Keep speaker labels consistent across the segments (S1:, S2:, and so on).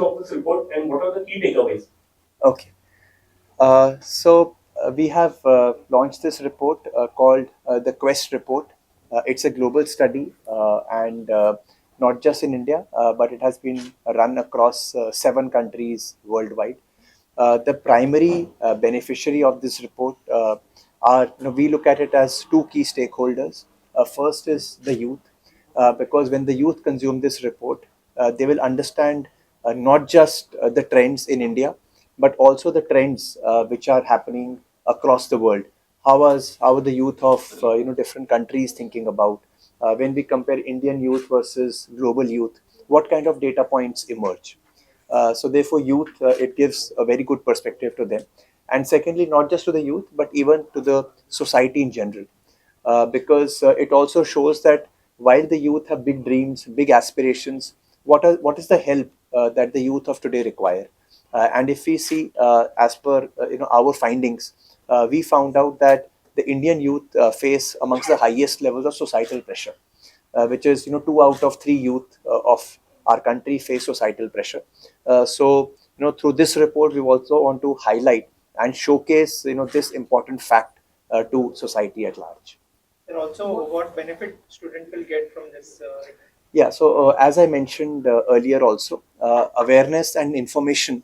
S1: of this report and what are the key takeaways?
S2: Okay. We have launched this report called the Quest Report. It's a global study and not just in India, but it has been run across 7 countries worldwide. The primary beneficiary of this report are, we look at it as 2 key stakeholders. First is the youth, because when the youth consume this report, they will understand not just the trends in India, but also the trends which are happening across the world. How are the youth of different countries thinking about when we compare Indian youth versus global youth? What kind of data points emerge? So therefore, youth, it gives a very good perspective to them. And secondly, not just to the youth, but even to the society in general, because it also shows that while the youth have big dreams, big aspirations, what is the help that the youth of today require? And if we see, as per our findings, we found out that the Indian youth face amongst the highest levels of societal pressure, which is 2 out of 3 youth of our country face societal pressure. Through this report, we also want to highlight and showcase this important fact to society at large.
S3: And also, what benefit student will get from this?
S2: Yeah, so as I mentioned earlier, also awareness and information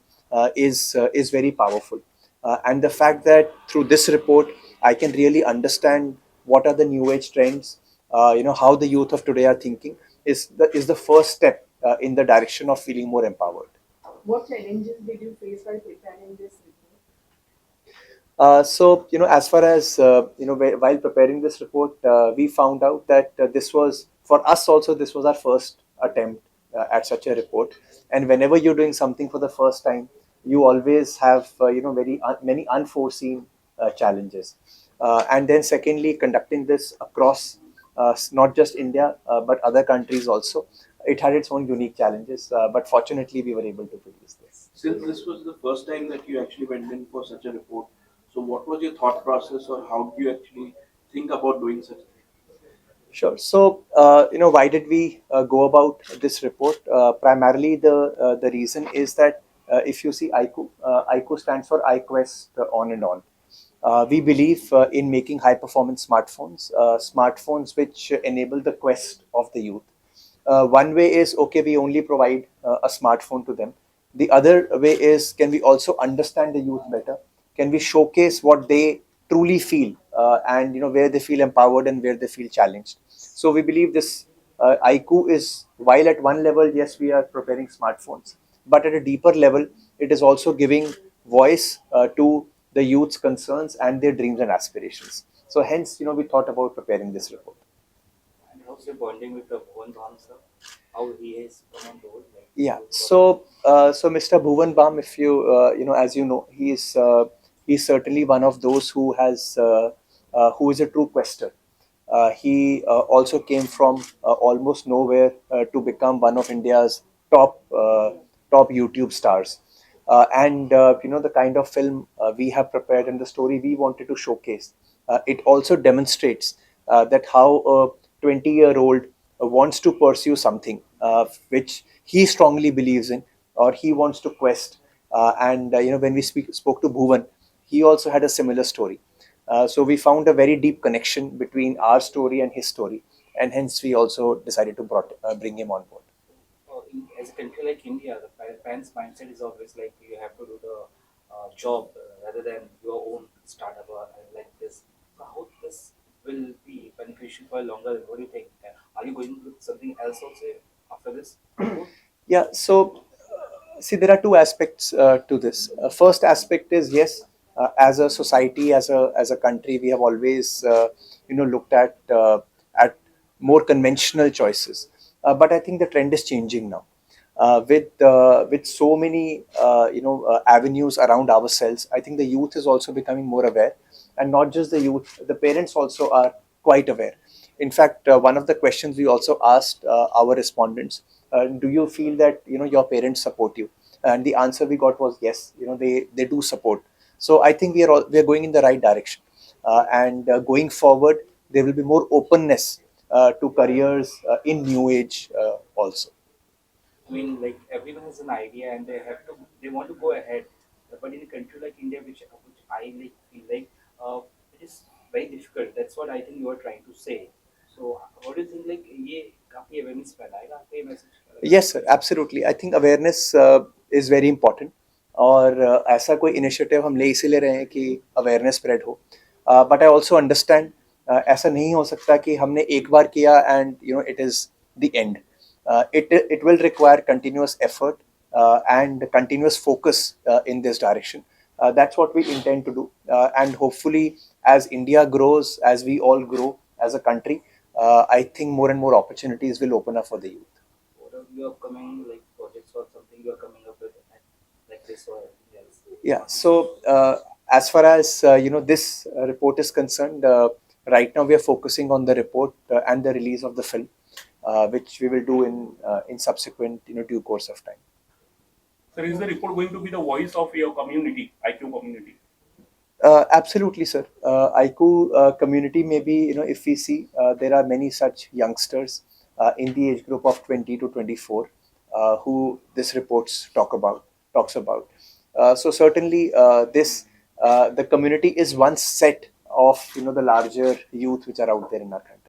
S2: is very powerful, and the fact that through this report I can really understand what are the new age trends, how the youth of today are thinking, is the first step in the direction of feeling more empowered.
S4: What challenges did you face while preparing this report?
S2: As far as while preparing this report, we found out that this was for us also. This was our first attempt at such a report, and whenever you're doing something for the first time, you always have very many unforeseen challenges. And then secondly, conducting this across not just India but other countries also, it had its own unique challenges. But fortunately, we were able to produce this.
S5: Since this was the first time that you actually went in for such a report, so what was your thought process, or how do you actually think about doing such a thing?
S2: Sure. So, why did we go about this report? Primarily, the reason is that if you see iQOO, iQOO stands for iQuest on and on. We believe in making high performance smartphones, smartphones which enable the quest of the youth. One way is, okay, we only provide a smartphone to them. The other way is, can we also understand the youth better? Can we showcase what they truly feel, and where they feel empowered and where they feel challenged? So we believe this iQOO is, while at one level, yes, we are preparing smartphones, but at a deeper level, it is also giving voice to the youth's concerns and their dreams and aspirations. So hence, we thought about preparing this report.
S6: And how's your bonding with the Bhuvan Bam sir? How he has come on board? Like,
S2: Yeah. So Mr. Bhuvan Bam, if you as you know, he's certainly one of those who is a true quester. He also came from almost nowhere to become one of India's top YouTube stars. And the kind of film we have prepared and the story we wanted to showcase, it also demonstrates that how a 20-year-old wants to pursue something which he strongly believes in, or he wants to quest. And when we spoke to Bhuvan, he also had a similar story. So we found a very deep connection between our story and his story, and hence we also decided to bring him on board.
S6: as a country like India, the parents' mindset is always like you have to do the job rather than your own startup or like this. So how this will be beneficial for longer? What do you think? Are you going with something else also after this?
S2: Yeah. So see, there are 2 aspects to this. First aspect is, yes, as a society, as a country, we have always looked at more conventional choices, but I think the trend is changing now. With so many avenues around ourselves, I think the youth is also becoming more aware, and not just the youth, the parents also are quite aware. In fact, one of the questions we also asked our respondents, do you feel that your parents support you? And the answer we got was yes, they do support. So I think we are going in the right direction, and going forward there will be more openness to careers in new age also.
S6: I mean, like everyone has an idea and they want to go ahead. But in a country like India, which I like feel like it is very difficult. That's what I think you are trying to say. So, what do you think? Like, ये काफी awareness फैलाएगा, आपका ये message?
S2: Yes, sir, absolutely. I think awareness is very important. और ऐसा कोई initiative हम ले इसीलिए रहे हैं कि अवेयरनेस स्प्रेड हो. बट आई ऑल्सो अंडरस्टैंड ऐसा नहीं हो सकता कि हमने एक बार किया and it is the end. It will require continuous effort and continuous focus in this direction. That's what we intend to do. And hopefully, as India grows, as we all grow as a country, I think more and more opportunities will open up for the youth.
S6: What are your upcoming like projects or something you are coming up with like this or anything else?
S2: Yeah. So as far as this report is concerned, right now we are focusing on the report and the release of the film, which we will do in subsequent due course of time.
S1: Sir, is the report going to be the voice of your community, iQOO community?
S2: Absolutely, sir. iQOO community, maybe if we see there are many such youngsters in the age group of 20 to 24 who this reports talks about. So certainly the community is one set of the larger youth which are out there in our country.